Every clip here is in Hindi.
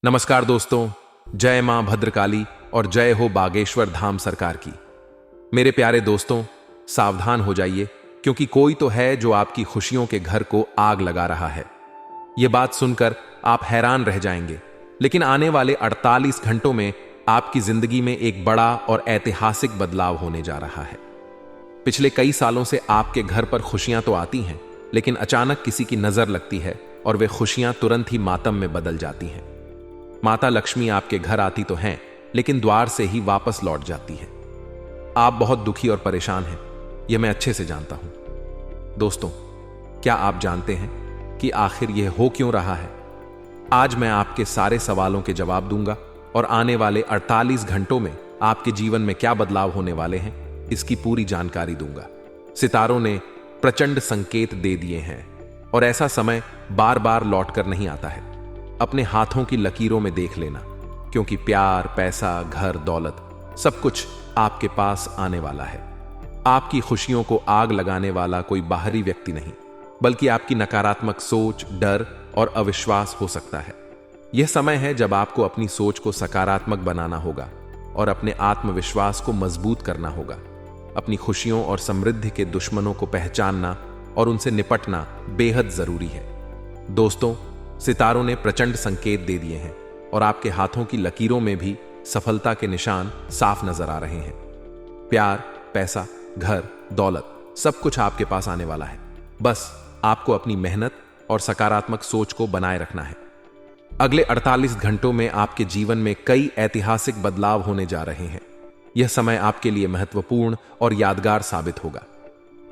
नमस्कार दोस्तों, जय मां भद्रकाली और जय हो बागेश्वर धाम सरकार की। मेरे प्यारे दोस्तों, सावधान हो जाइए क्योंकि कोई तो है जो आपकी खुशियों के घर को आग लगा रहा है। यह बात सुनकर आप हैरान रह जाएंगे, लेकिन आने वाले 48 घंटों में आपकी जिंदगी में एक बड़ा और ऐतिहासिक बदलाव होने जा रहा है। पिछले कई सालों से आपके घर पर खुशियां तो आती हैं, लेकिन अचानक किसी की नजर लगती है और वे खुशियां तुरंत ही मातम में बदल जाती हैं। माता लक्ष्मी आपके घर आती तो हैं, लेकिन द्वार से ही वापस लौट जाती है। आप बहुत दुखी और परेशान हैं, यह मैं अच्छे से जानता हूं। दोस्तों, क्या आप जानते हैं कि आखिर यह हो क्यों रहा है? आज मैं आपके सारे सवालों के जवाब दूंगा और आने वाले 48 घंटों में आपके जीवन में क्या बदलाव होने वाले हैं, इसकी पूरी जानकारी दूंगा। सितारों ने प्रचंड संकेत दे दिए हैं और ऐसा समय बार बार लौट कर नहीं आता है। अपने हाथों की लकीरों में देख लेना, क्योंकि प्यार, पैसा, घर, दौलत सब कुछ आपके पास आने वाला है। आपकी खुशियों को आग लगाने वाला कोई बाहरी व्यक्ति नहीं, बल्कि आपकी नकारात्मक सोच, डर और अविश्वास हो सकता है। यह समय है जब आपको अपनी सोच को सकारात्मक बनाना होगा और अपने आत्मविश्वास को मजबूत करना होगा। अपनी खुशियों और समृद्धि के दुश्मनों को पहचानना और उनसे निपटना बेहद जरूरी है। दोस्तों, सितारों ने प्रचंड संकेत दे दिए हैं और आपके हाथों की लकीरों में भी सफलता के निशान साफ नजर आ रहे हैं। प्यार, पैसा, घर, दौलत सब कुछ आपके पास आने वाला है। बस आपको अपनी मेहनत और सकारात्मक सोच को बनाए रखना है। अगले 48 घंटों में आपके जीवन में कई ऐतिहासिक बदलाव होने जा रहे हैं। यह समय आपके लिए महत्वपूर्ण और यादगार साबित होगा।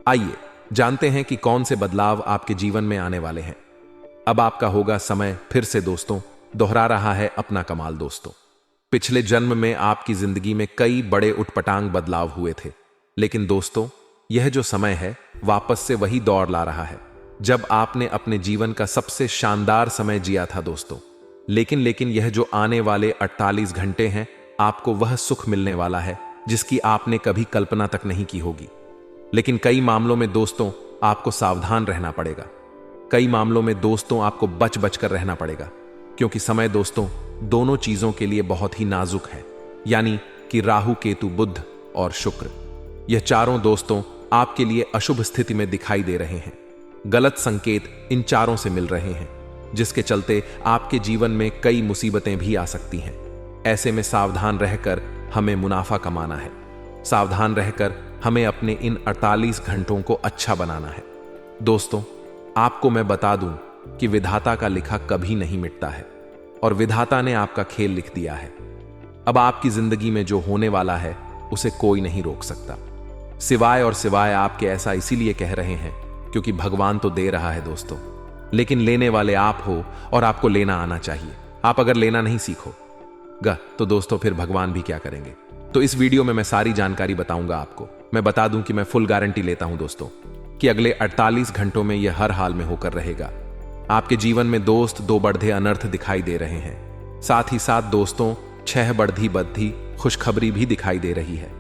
आइए जानते हैं कि कौन से बदलाव आपके जीवन में आने वाले हैं। अब आपका होगा समय फिर से दोस्तों दोहरा रहा है अपना कमाल। दोस्तों, पिछले जन्म में आपकी जिंदगी में कई बड़े उटपटांग बदलाव हुए थे, लेकिन दोस्तों यह जो समय है वापस से वही दौर ला रहा है जब आपने अपने जीवन का सबसे शानदार समय जिया था दोस्तों। लेकिन यह जो आने वाले 48 घंटे हैं, आपको वह सुख मिलने वाला है जिसकी आपने कभी कल्पना तक नहीं की होगी। लेकिन कई मामलों में दोस्तों आपको सावधान रहना पड़ेगा। कई मामलों में दोस्तों आपको बच बच कर रहना पड़ेगा, क्योंकि समय दोस्तों दोनों चीजों के लिए बहुत ही नाजुक है, यानी कि राहु, केतु, बुध और शुक्र। यह चारों दोस्तों आपके लिए अशुभ स्थिति में दिखाई दे रहे हैं। गलत संकेत इन चारों से मिल रहे हैं, जिसके चलते आपके जीवन में कई मुसीबतें भी आ सकती हैं। ऐसे में सावधान रहकर हमें मुनाफा कमाना है। सावधान रहकर हमें अपने इन 48 घंटों को अच्छा बनाना है। दोस्तों, आपको मैं बता दूं कि विधाता का लिखा कभी नहीं मिटता है और विधाता ने आपका खेल लिख दिया है। अब आपकी जिंदगी में जो होने वाला है उसे कोई नहीं रोक सकता, सिवाय आपके। ऐसा इसीलिए कह रहे हैं क्योंकि भगवान तो दे रहा है दोस्तों, लेकिन लेने वाले आप हो और आपको लेना आना चाहिए। आप अगर लेना नहीं सीखोगे तो दोस्तों फिर भगवान भी क्या करेंगे। तो इस वीडियो में मैं सारी जानकारी बताऊंगा आपको। मैं बता दूं कि मैं फुल गारंटी लेता हूं दोस्तों कि अगले 48 घंटों में यह हर हाल में होकर रहेगा। आपके जीवन में दोस्त 2 बढ़े अनर्थ दिखाई दे रहे हैं। साथ ही साथ दोस्तों 6 बढ़ी खुशखबरी भी दिखाई दे रही है।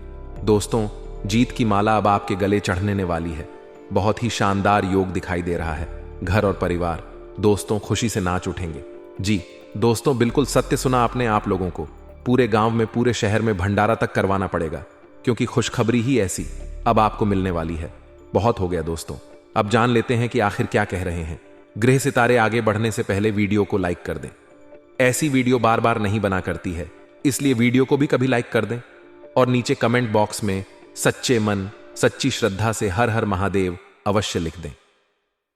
दोस्तों, जीत की माला अब आपके गले चढ़ने वाली है। बहुत ही शानदार योग दिखाई दे रहा है। घर और परिवार दोस्तों खुशी से नाच उठेंगे। जी दोस्तों, बिल्कुल सत्य सुना आपने। आप लोगों को पूरे गांव में, पूरे शहर में भंडारा तक करवाना पड़ेगा, क्योंकि खुशखबरी ही ऐसी अब आपको मिलने वाली है। बहुत हो गया दोस्तों, अब जान लेते हैं कि आखिर क्या कह रहे हैं। ग्रह सितारे आगे बढ़ने से पहले वीडियो को लाइक कर दें। ऐसी वीडियो बार बार नहीं बना करती है, इसलिए वीडियो को भी कभी लाइक कर दें और नीचे कमेंट बॉक्स में सच्चे मन, सच्ची श्रद्धा से हर हर महादेव अवश्य लिख दें।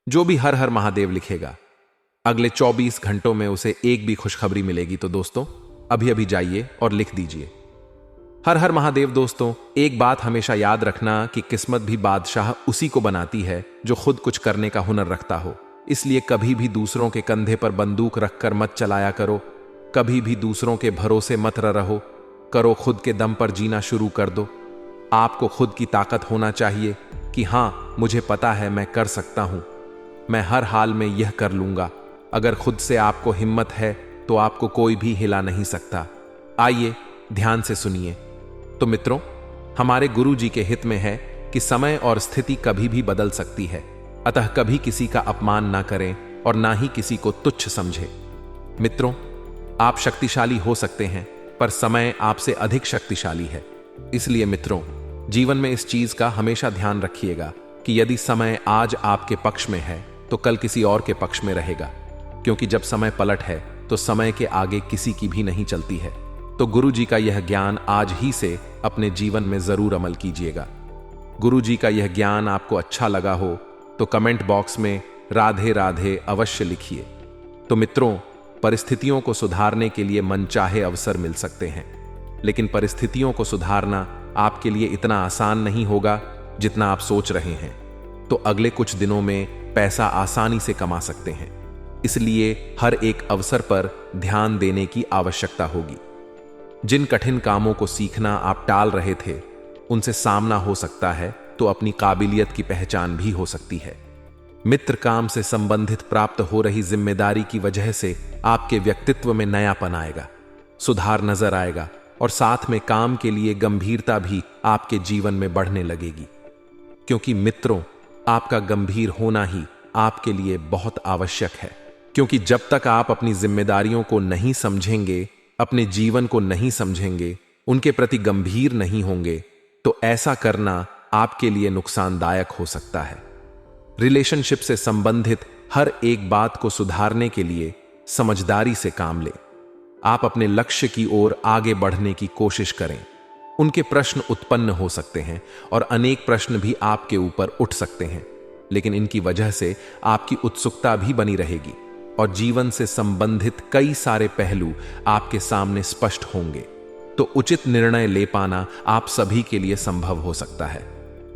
जो भी हर हर महादेव लिखेगा, अगले 24 घंटों में उसे एक भी खुशखबरी मिलेगी। तो दोस्तों अभी अभी जाइए और लिख दीजिए हर हर महादेव। दोस्तों, एक बात हमेशा याद रखना कि किस्मत भी बादशाह उसी को बनाती है जो खुद कुछ करने का हुनर रखता हो। इसलिए कभी भी दूसरों के कंधे पर बंदूक रखकर मत चलाया करो। कभी भी दूसरों के भरोसे मत रहो। करो खुद के दम पर जीना शुरू कर दो। आपको खुद की ताकत होना चाहिए कि हाँ, मुझे पता है मैं कर सकता हूं, मैं हर हाल में यह कर लूंगा। अगर खुद से आपको हिम्मत है तो आपको कोई भी हिला नहीं सकता। आइए ध्यान से सुनिए। तो मित्रों, हमारे गुरु जी के हित में है कि समय और स्थिति कभी भी बदल सकती है, अतः कभी किसी का अपमान ना करें और ना ही किसी को तुच्छ समझें। मित्रों, आप शक्तिशाली हो सकते हैं, पर समय आपसे अधिक शक्तिशाली है। इसलिए मित्रों, जीवन में इस चीज का हमेशा ध्यान रखिएगा कि यदि समय आज आपके पक्ष में है तो कल किसी और के पक्ष में रहेगा, क्योंकि जब समय पलट है तो समय के आगे किसी की भी नहीं चलती है। तो गुरु जी का यह ज्ञान आज ही से अपने जीवन में जरूर अमल कीजिएगा। गुरु जी का यह ज्ञान आपको अच्छा लगा हो तो कमेंट बॉक्स में राधे राधे अवश्य लिखिए। तो मित्रों, परिस्थितियों को सुधारने के लिए मनचाहे अवसर मिल सकते हैं, लेकिन परिस्थितियों को सुधारना आपके लिए इतना आसान नहीं होगा जितना आप सोच रहे हैं। तो अगले कुछ दिनों में पैसा आसानी से कमा सकते हैं, इसलिए हर एक अवसर पर ध्यान देने की आवश्यकता होगी। जिन कठिन कामों को सीखना आप टाल रहे थे, उनसे सामना हो सकता है तो अपनी काबिलियत की पहचान भी हो सकती है। मित्र काम से संबंधित प्राप्त हो रही जिम्मेदारी की वजह से आपके व्यक्तित्व में नयापन आएगा, सुधार नजर आएगा और साथ में काम के लिए गंभीरता भी आपके जीवन में बढ़ने लगेगी। क्योंकि मित्रों, आपका गंभीर होना ही आपके लिए बहुत आवश्यक है, क्योंकि जब तक आप अपनी जिम्मेदारियों को नहीं समझेंगे, अपने जीवन को नहीं समझेंगे, उनके प्रति गंभीर नहीं होंगे, तो ऐसा करना आपके लिए नुकसानदायक हो सकता है। रिलेशनशिप से संबंधित हर एक बात को सुधारने के लिए समझदारी से काम लें। आप अपने लक्ष्य की ओर आगे बढ़ने की कोशिश करें। उनके प्रश्न उत्पन्न हो सकते हैं और अनेक प्रश्न भी आपके ऊपर उठ सकते हैं, लेकिन इनकी वजह से आपकी उत्सुकता भी बनी रहेगी और जीवन से संबंधित कई सारे पहलू आपके सामने स्पष्ट होंगे। तो उचित निर्णय ले पाना आप सभी के लिए संभव हो सकता है।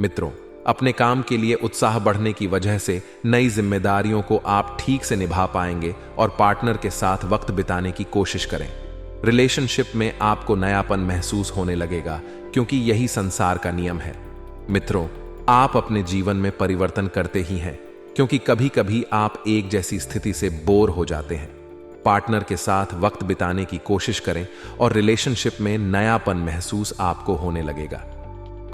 मित्रों, अपने काम के लिए उत्साह बढ़ने की वजह से नई जिम्मेदारियों को आप ठीक से निभा पाएंगे और पार्टनर के साथ वक्त बिताने की कोशिश करें। रिलेशनशिप में आपको नयापन महसूस होने लगेगा, क्योंकि यही संसार का नियम है। मित्रों, आप अपने जीवन में परिवर्तन करते ही हैं, क्योंकि कभी कभी आप एक जैसी स्थिति से बोर हो जाते हैं। पार्टनर के साथ वक्त बिताने की कोशिश करें और रिलेशनशिप में नयापन महसूस आपको होने लगेगा।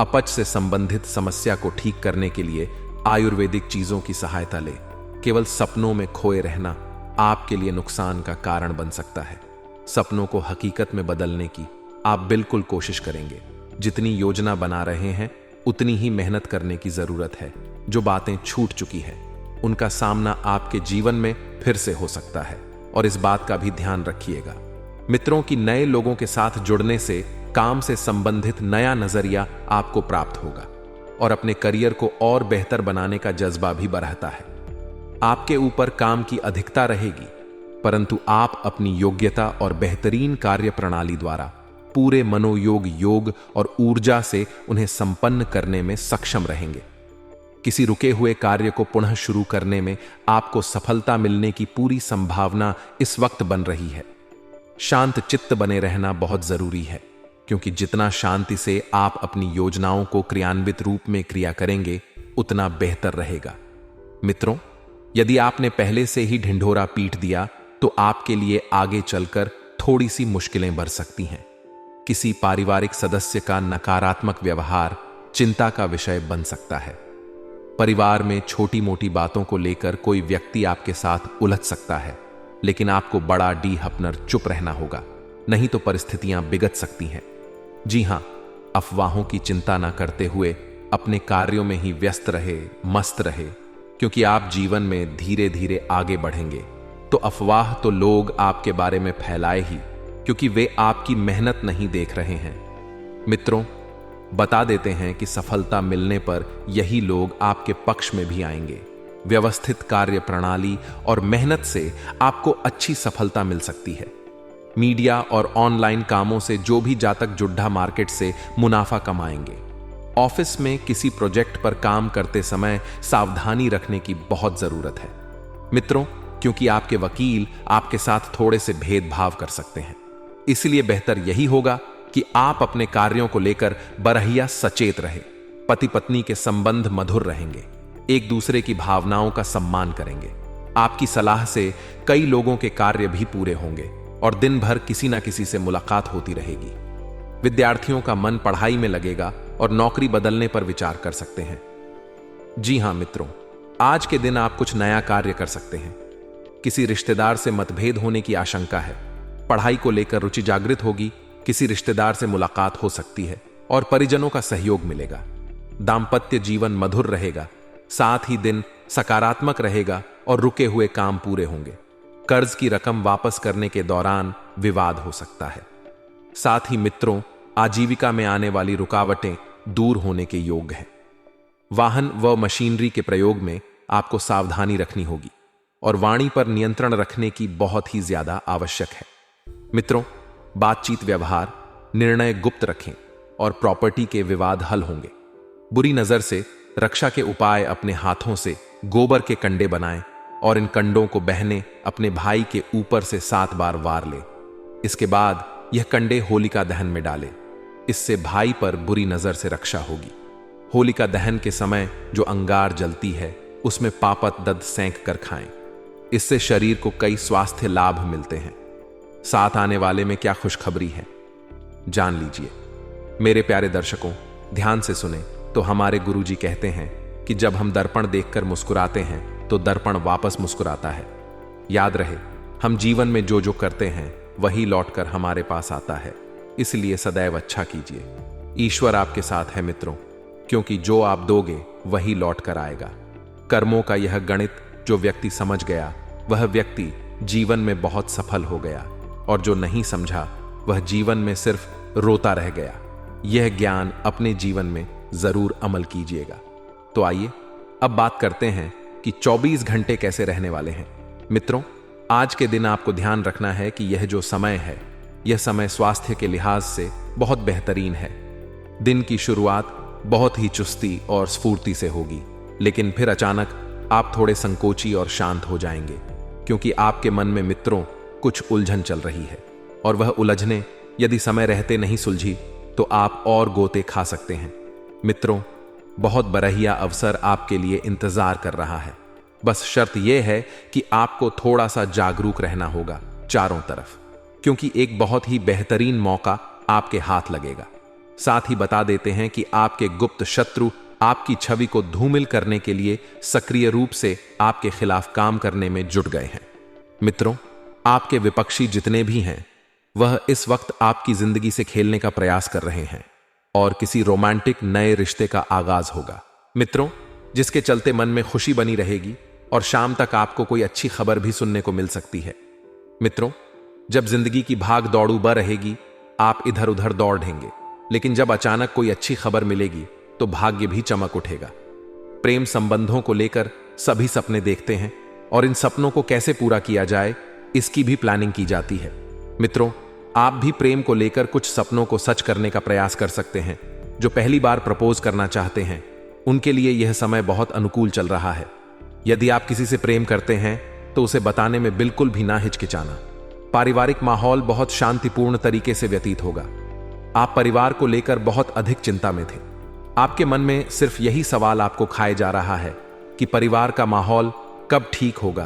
अपच से संबंधित समस्या को ठीक करने के लिए आयुर्वेदिक चीजों की सहायता लें। केवल सपनों में खोए रहना आपके लिए नुकसान का कारण बन सकता है। सपनों को हकीकत में बदलने की आप बिल्कुल कोशिश करेंगे। जितनी योजना बना रहे हैं, उतनी ही मेहनत करने की जरूरत है। जो बातें छूट चुकी हैं, उनका सामना आपके जीवन में फिर से हो सकता है, और इस बात का भी ध्यान रखिएगा। मित्रों की नए लोगों के साथ जुड़ने से काम से संबंधित नया नजरिया आपको प्राप्त होगा और अपने करियर को और बेहतर बनाने का जज्बा भी बढ़ता है। आपके ऊपर काम की अधिकता रहेगी, परंतु आप अपनी योग्यता और बेहतरीन कार्य प्रणाली द्वारा पूरे मनोयोग, योग और ऊर्जा से उन्हें संपन्न करने में सक्षम रहेंगे। किसी रुके हुए कार्य को पुनः शुरू करने में आपको सफलता मिलने की पूरी संभावना इस वक्त बन रही है। शांत चित्त बने रहना बहुत जरूरी है, क्योंकि जितना शांति से आप अपनी योजनाओं को क्रियान्वित रूप में क्रिया करेंगे, उतना बेहतर रहेगा। मित्रों, यदि आपने पहले से ही ढिंढोरा पीट दिया तो आपके लिए आगे चलकर थोड़ी सी मुश्किलें बढ़ सकती हैं। किसी पारिवारिक सदस्य का नकारात्मक व्यवहार चिंता का विषय बन सकता है। परिवार में छोटी मोटी बातों को लेकर कोई व्यक्ति आपके साथ उलझ सकता है, लेकिन आपको बड़ा डी हपनर चुप रहना होगा, नहीं तो परिस्थितियां बिगड़ सकती हैं। जी हां, अफवाहों की चिंता ना करते हुए अपने कार्यों में ही व्यस्त रहे, मस्त रहे, क्योंकि आप जीवन में धीरे धीरे आगे बढ़ेंगे। तो अफवाह तो लोग आपके बारे में फैलाए ही, क्योंकि वे आपकी मेहनत नहीं देख रहे हैं। मित्रों, बता देते हैं कि सफलता मिलने पर यही लोग आपके पक्ष में भी आएंगे। व्यवस्थित कार्य प्रणाली और मेहनत से आपको अच्छी सफलता मिल सकती है। मीडिया और ऑनलाइन कामों से जो भी जातक जुड्ढा मार्केट से मुनाफा कमाएंगे। ऑफिस में किसी प्रोजेक्ट पर काम करते समय सावधानी रखने की बहुत जरूरत है मित्रों, क्योंकि आपके वकील आपके साथ थोड़े से भेदभाव कर सकते हैं। इसलिए बेहतर यही होगा कि आप अपने कार्यों को लेकर बरहिया सचेत रहे। पति पत्नी के संबंध मधुर रहेंगे, एक दूसरे की भावनाओं का सम्मान करेंगे। आपकी सलाह से कई लोगों के कार्य भी पूरे होंगे और दिन भर किसी ना किसी से मुलाकात होती रहेगी। विद्यार्थियों का मन पढ़ाई में लगेगा और नौकरी बदलने पर विचार कर सकते हैं। जी हां मित्रों, आज के दिन आप कुछ नया कार्य कर सकते हैं। किसी रिश्तेदार से मतभेद होने की आशंका है, पढ़ाई को लेकर रुचि जागृत होगी, किसी रिश्तेदार से मुलाकात हो सकती है और परिजनों का सहयोग मिलेगा। दाम्पत्य जीवन मधुर रहेगा, साथ ही दिन सकारात्मक रहेगा और रुके हुए काम पूरे होंगे। कर्ज की रकम वापस करने के दौरान विवाद हो सकता है। साथ ही मित्रों, आजीविका में आने वाली रुकावटें दूर होने के योग हैं। वाहन व मशीनरी के प्रयोग में आपको सावधानी रखनी होगी और वाणी पर नियंत्रण रखने की बहुत ही ज्यादा आवश्यक है। मित्रों, बातचीत व्यवहार निर्णय गुप्त रखें और प्रॉपर्टी के विवाद हल होंगे। बुरी नजर से रक्षा के उपाय अपने हाथों से गोबर के कंडे बनाएं और इन कंडों को बहने अपने भाई के ऊपर से 7 बार वार ले। इसके बाद यह कंडे होलिका दहन में डालें। इससे भाई पर बुरी नजर से रक्षा होगी। होलिका दहन के समय जो अंगार जलती है उसमें पापत दद सेंक कर खाएं। इससे शरीर को कई स्वास्थ्य लाभ मिलते हैं। साथ आने वाले में क्या खुशखबरी है, जान लीजिए। मेरे प्यारे दर्शकों, ध्यान से सुने तो हमारे गुरुजी कहते हैं कि जब हम दर्पण देखकर मुस्कुराते हैं तो दर्पण वापस मुस्कुराता है। याद रहे, हम जीवन में जो जो करते हैं वही लौटकर हमारे पास आता है, इसलिए सदैव अच्छा कीजिए। ईश्वर आपके साथ है मित्रों, क्योंकि जो आप दोगे वही लौट कर आएगा। कर्मों का यह गणित जो व्यक्ति समझ गया वह व्यक्ति जीवन में बहुत सफल हो गया, और जो नहीं समझा वह जीवन में सिर्फ रोता रह गया। यह ज्ञान अपने जीवन में जरूर अमल कीजिएगा। तो आइए अब बात करते हैं कि 24 घंटे कैसे रहने वाले हैं। मित्रों, आज के दिन आपको ध्यान रखना है कि यह जो समय है, यह समय स्वास्थ्य के लिहाज से बहुत बेहतरीन है। दिन की शुरुआत बहुत ही चुस्ती और स्फूर्ति से होगी, लेकिन फिर अचानक आप थोड़े संकोची और शांत हो जाएंगे, क्योंकि आपके मन में मित्रों कुछ उलझन चल रही है, और वह उलझने यदि समय रहते नहीं सुलझी तो आप और गोते खा सकते हैं। मित्रों, बहुत बरहिया अवसर आपके लिए इंतजार कर रहा है। बस शर्त यह है कि आपको थोड़ा सा जागरूक रहना होगा चारों तरफ, क्योंकि एक बहुत ही बेहतरीन मौका आपके हाथ लगेगा। साथ ही बता देते हैं कि आपके गुप्त शत्रु आपकी छवि को धूमिल करने के लिए सक्रिय रूप से आपके खिलाफ काम करने में जुट गए हैं। मित्रों, आपके विपक्षी जितने भी हैं वह इस वक्त आपकी जिंदगी से खेलने का प्रयास कर रहे हैं और किसी रोमांटिक नए रिश्ते का आगाज होगा। मित्रों, जिसके चलते मन में खुशी बनी रहेगी और शाम तक आपको कोई अच्छी खबर भी सुनने को मिल सकती है। मित्रों, जब जिंदगी की भाग दौड़ू ब रहेगी, आप इधर उधर दौड़ेंगे, लेकिन जब अचानक कोई अच्छी खबर मिलेगी तो भाग्य भी चमक उठेगा। प्रेम संबंधों को लेकर सभी सपने देखते हैं और इन सपनों को कैसे पूरा किया जाए इसकी भी प्लानिंग की जाती है। मित्रों, आप भी प्रेम को लेकर कुछ सपनों को सच करने का प्रयास कर सकते हैं। जो पहली बार प्रपोज करना चाहते हैं उनके लिए यह समय बहुत अनुकूल चल रहा है। यदि आप किसी से प्रेम करते हैं तो उसे बताने में बिल्कुल भी ना हिचकिचाना। पारिवारिक माहौल बहुत शांतिपूर्ण तरीके से व्यतीत होगा। आप परिवार को लेकर बहुत अधिक चिंता में थे। आपके मन में सिर्फ यही सवाल आपको खाए जा रहा है कि परिवार का माहौल कब ठीक होगा,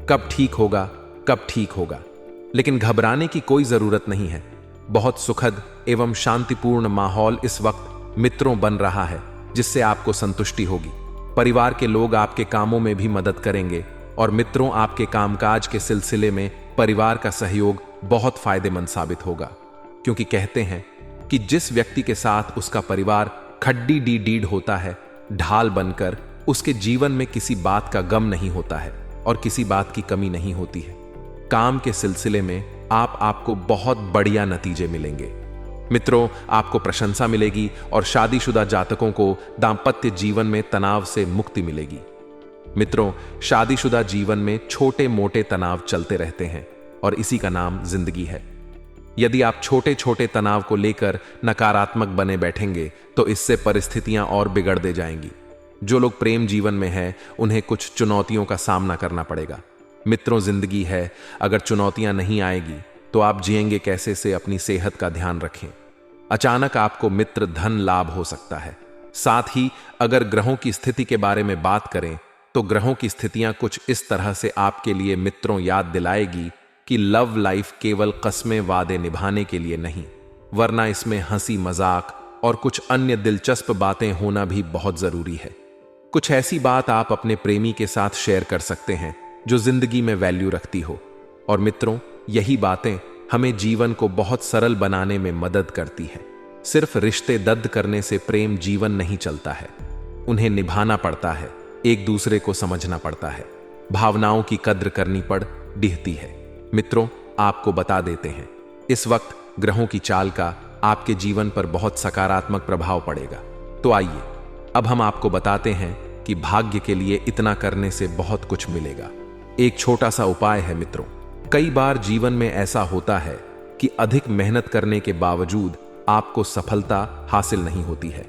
कब ठीक होगा, कब ठीक होगा। लेकिन घबराने की कोई जरूरत नहीं है। बहुत सुखद एवं शांतिपूर्ण माहौल इस वक्त मित्रों बन रहा है, जिससे आपको संतुष्टि होगी। परिवार के लोग आपके कामों में भी मदद करेंगे और मित्रों आपके कामकाज के सिलसिले में परिवार का सहयोग बहुत फायदेमंद साबित होगा, क्योंकि कहते हैं कि जिस व्यक्ति के साथ उसका परिवार खड्डी डी डीड होता है, ढाल बनकर उसके जीवन में किसी बात का गम नहीं होता है और किसी बात की कमी नहीं होती है। काम के सिलसिले में आपको बहुत बढ़िया नतीजे मिलेंगे। मित्रों, आपको प्रशंसा मिलेगी और शादीशुदा जातकों को दाम्पत्य जीवन में तनाव से मुक्ति मिलेगी। मित्रों, शादीशुदा जीवन में छोटे मोटे तनाव चलते रहते हैं और इसी का नाम जिंदगी है। यदि आप छोटे छोटे तनाव को लेकर नकारात्मक बने बैठेंगे तो इससे परिस्थितियां और बिगड़ दे जाएंगी। जो लोग प्रेम जीवन में हैं उन्हें कुछ चुनौतियों का सामना करना पड़ेगा। मित्रों, जिंदगी है, अगर चुनौतियां नहीं आएगी तो आप जिएंगे कैसे से अपनी सेहत का ध्यान रखें। अचानक आपको मित्र धन लाभ हो सकता है। साथ ही अगर ग्रहों की स्थिति के बारे में बात करें तो ग्रहों की स्थितियां कुछ इस तरह से आपके लिए मित्रों याद दिलाएगी कि लव लाइफ केवल कस्में वादे निभाने के लिए नहीं, वरना इसमें हंसी मजाक और कुछ अन्य दिलचस्प बातें होना भी बहुत जरूरी है। कुछ ऐसी बात आप अपने प्रेमी के साथ शेयर कर सकते हैं जो जिंदगी में वैल्यू रखती हो। और मित्रों, यही बातें हमें जीवन को बहुत सरल बनाने में मदद करती है। सिर्फ रिश्ते दर्द करने से प्रेम जीवन नहीं चलता है, उन्हें निभाना पड़ता है, एक दूसरे को समझना पड़ता है, भावनाओं की कद्र करनी पड़ डिहती है। मित्रों, आपको बता देते हैं, इस वक्त ग्रहों की चाल का आपके जीवन पर बहुत सकारात्मक प्रभाव पड़ेगा। तो आइए अब हम आपको बताते हैं कि भाग्य के लिए इतना करने से बहुत कुछ मिलेगा। एक छोटा सा उपाय है मित्रों। कई बार जीवन में ऐसा होता है कि अधिक मेहनत करने के बावजूद आपको सफलता हासिल नहीं होती है।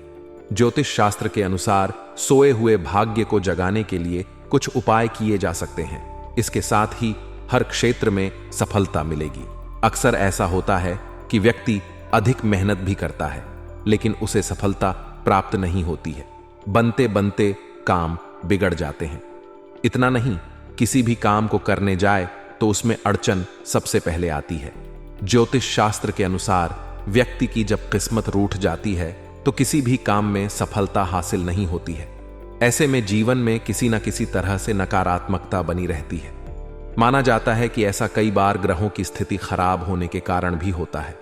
ज्योतिष शास्त्र के अनुसार सोए हुए भाग्य को जगाने के लिए कुछ उपाय किए जा सकते हैं। इसके साथ ही हर क्षेत्र में सफलता मिलेगी। अक्सर ऐसा होता है कि व्यक्ति अधिक मेहनत भी करता है, लेकिन उसे सफलता प्राप्त नहीं होती है। बनते बनते काम बिगड़ जाते हैं। इतना नहीं, किसी भी काम को करने जाए तो उसमें अड़चन सबसे पहले आती है। ज्योतिष शास्त्र के अनुसार व्यक्ति की जब किस्मत रूठ जाती है तो किसी भी काम में सफलता हासिल नहीं होती है। ऐसे में जीवन में किसी न किसी तरह से नकारात्मकता बनी रहती है। माना जाता है कि ऐसा कई बार ग्रहों की स्थिति खराब होने के कारण भी होता है।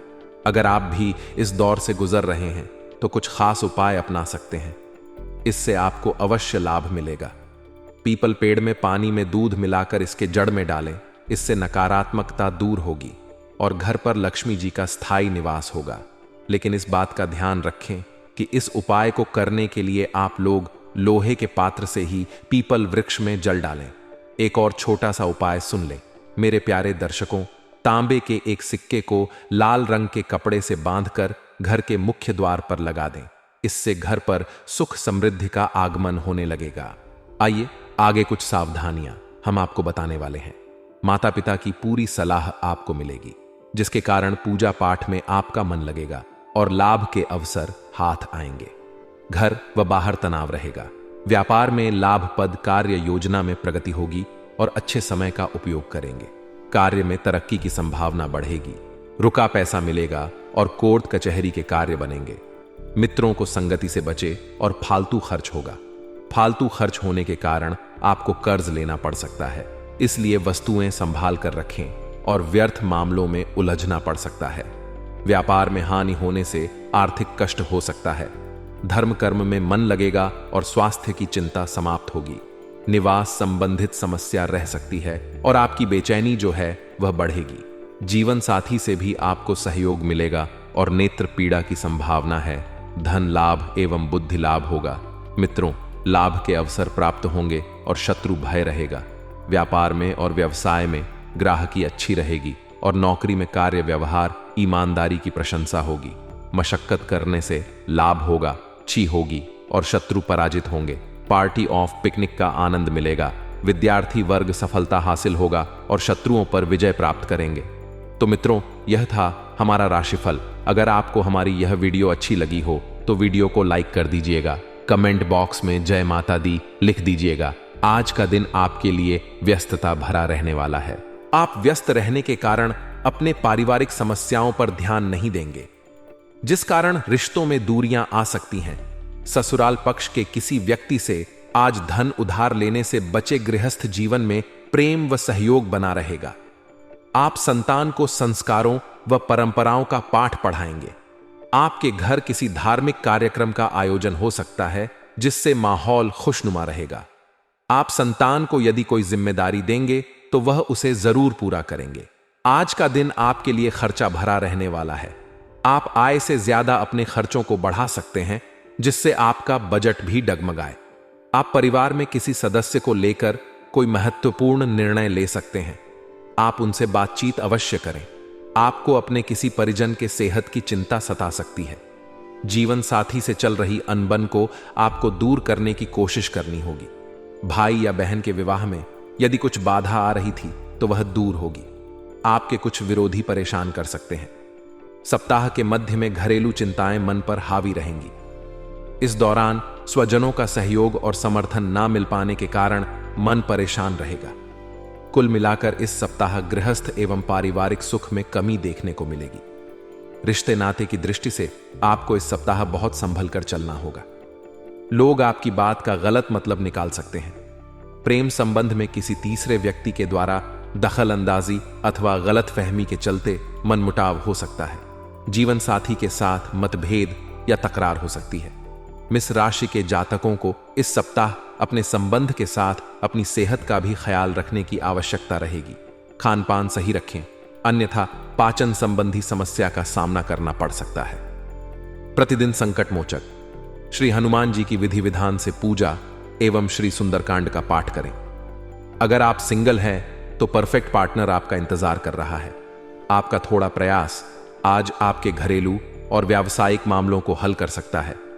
अगर आप भी इस दौर से गुजर रहे हैं तो कुछ खास उपाय अपना सकते हैं। इससे आपको अवश्य लाभ मिलेगा। पीपल पेड़ में पानी में दूध मिलाकर इसके जड़ में डालें। इससे नकारात्मकता दूर होगी और घर पर लक्ष्मी जी का स्थायी निवास होगा। लेकिन इस बात का ध्यान रखें कि इस उपाय को करने के लिए आप लोग लोहे के पात्र से ही पीपल वृक्ष में जल डालें। एक और छोटा सा उपाय सुन लें मेरे प्यारे दर्शकों। तांबे के एक सिक्के को लाल रंग के कपड़े से बांधकर घर के मुख्य द्वार पर लगा दें। इससे घर पर सुख समृद्धि का आगमन होने लगेगा। आइए आगे कुछ सावधानियां हम आपको बताने वाले हैं। माता पिता की पूरी सलाह आपको मिलेगी, जिसके कारण पूजा पाठ में आपका मन लगेगा और लाभ के अवसर हाथ आएंगे। घर व बाहर तनाव रहेगा। व्यापार में लाभप्रद कार्य योजना में प्रगति होगी और अच्छे समय का उपयोग करेंगे। कार्य में तरक्की की संभावना बढ़ेगी। रुका पैसा मिलेगा और कोर्ट कचहरी के कार्य बनेंगे। मित्रों को संगति से बचे और फालतू खर्च होगा। फालतू खर्च होने के कारण आपको कर्ज लेना पड़ सकता है, इसलिए वस्तुएं संभाल कर रखें और व्यर्थ मामलों में उलझना पड़ सकता है। व्यापार में हानि होने से आर्थिक कष्ट हो सकता है। धर्म कर्म में मन लगेगा और स्वास्थ्य की चिंता समाप्त होगी। निवास संबंधित समस्या रह सकती है और आपकी बेचैनी जो है वह बढ़ेगी। जीवन साथी से भी आपको सहयोग मिलेगा और नेत्र पीड़ा की संभावना है। धन लाभ एवं बुद्धि लाभ होगा। मित्रों, लाभ के अवसर प्राप्त होंगे और शत्रु भय रहेगा। व्यापार में और व्यवसाय में ग्राहकी अच्छी रहेगी और नौकरी में कार्य व्यवहार ईमानदारी की प्रशंसा होगी। मशक्कत करने से लाभ होगा, अच्छी होगी और शत्रु पराजित होंगे। पार्टी ऑफ पिकनिक का आनंद मिलेगा। विद्यार्थी वर्ग सफलता हासिल होगा और शत्रुओं पर विजय प्राप्त करेंगे। तो मित्रों, यह था हमारा राशिफल। अगर आपको हमारी यह वीडियो अच्छी लगी हो तो वीडियो को लाइक कर दीजिएगा। कमेंट बॉक्स में जय माता दी लिख दीजिएगा। आज का दिन आपके लिए व्यस्तता भरा रहने वाला है। आप व्यस्त रहने के कारण अपने पारिवारिक समस्याओं पर ध्यान नहीं देंगे, जिस कारण रिश्तों में दूरियां आ सकती हैं। ससुराल पक्ष के किसी व्यक्ति से आज धन उधार लेने से बचे। गृहस्थ जीवन में प्रेम व सहयोग बना रहेगा। आप संतान को संस्कारों व परंपराओं का पाठ पढ़ाएंगे। आपके घर किसी धार्मिक कार्यक्रम का आयोजन हो सकता है, जिससे माहौल खुशनुमा रहेगा। आप संतान को यदि कोई जिम्मेदारी देंगे तो वह उसे जरूर पूरा करेंगे। आज का दिन आपके लिए खर्चा भरा रहने वाला है। आप आय से ज्यादा अपने खर्चों को बढ़ा सकते हैं, जिससे आपका बजट भी डगमगाए। आप परिवार में किसी सदस्य को लेकर कोई महत्वपूर्ण निर्णय ले सकते हैं। आप उनसे बातचीत अवश्य करें। आपको अपने किसी परिजन के सेहत की चिंता सता सकती है। जीवन साथी से चल रही अनबन को आपको दूर करने की कोशिश करनी होगी। भाई या बहन के विवाह में यदि कुछ बाधा आ रही थी तो वह दूर होगी। आपके कुछ विरोधी परेशान कर सकते हैं। सप्ताह के मध्य में घरेलू चिंताएं मन पर हावी रहेंगी। इस दौरान स्वजनों का सहयोग और समर्थन ना मिल पाने के कारण मन परेशान रहेगा। कुल मिलाकर इस सप्ताह गृहस्थ एवं पारिवारिक सुख में कमी देखने को मिलेगी। रिश्ते नाते की दृष्टि से आपको इस सप्ताह बहुत संभल कर चलना होगा। लोग आपकी बात का गलत मतलब निकाल सकते हैं। प्रेम संबंध में किसी तीसरे व्यक्ति के द्वारा दखल अंदाजी अथवा गलत फहमी के चलते मनमुटाव हो सकता है। जीवन साथी के साथ मतभेद या तकरार हो सकती है। मिस राशि के जातकों को इस सप्ताह अपने संबंध के साथ अपनी सेहत का भी ख्याल रखने की आवश्यकता रहेगी। खान पान सही रखें, अन्यथा पाचन संबंधी समस्या का सामना करना पड़ सकता है। प्रतिदिन संकट मोचक श्री हनुमान जी की विधि विधान से पूजा एवं श्री सुंदरकांड का पाठ करें। अगर आप सिंगल हैं तो परफेक्ट पार्टनर आपका इंतजार कर रहा है। आपका थोड़ा प्रयास आज आपके घरेलू और व्यावसायिक मामलों को हल कर सकता है।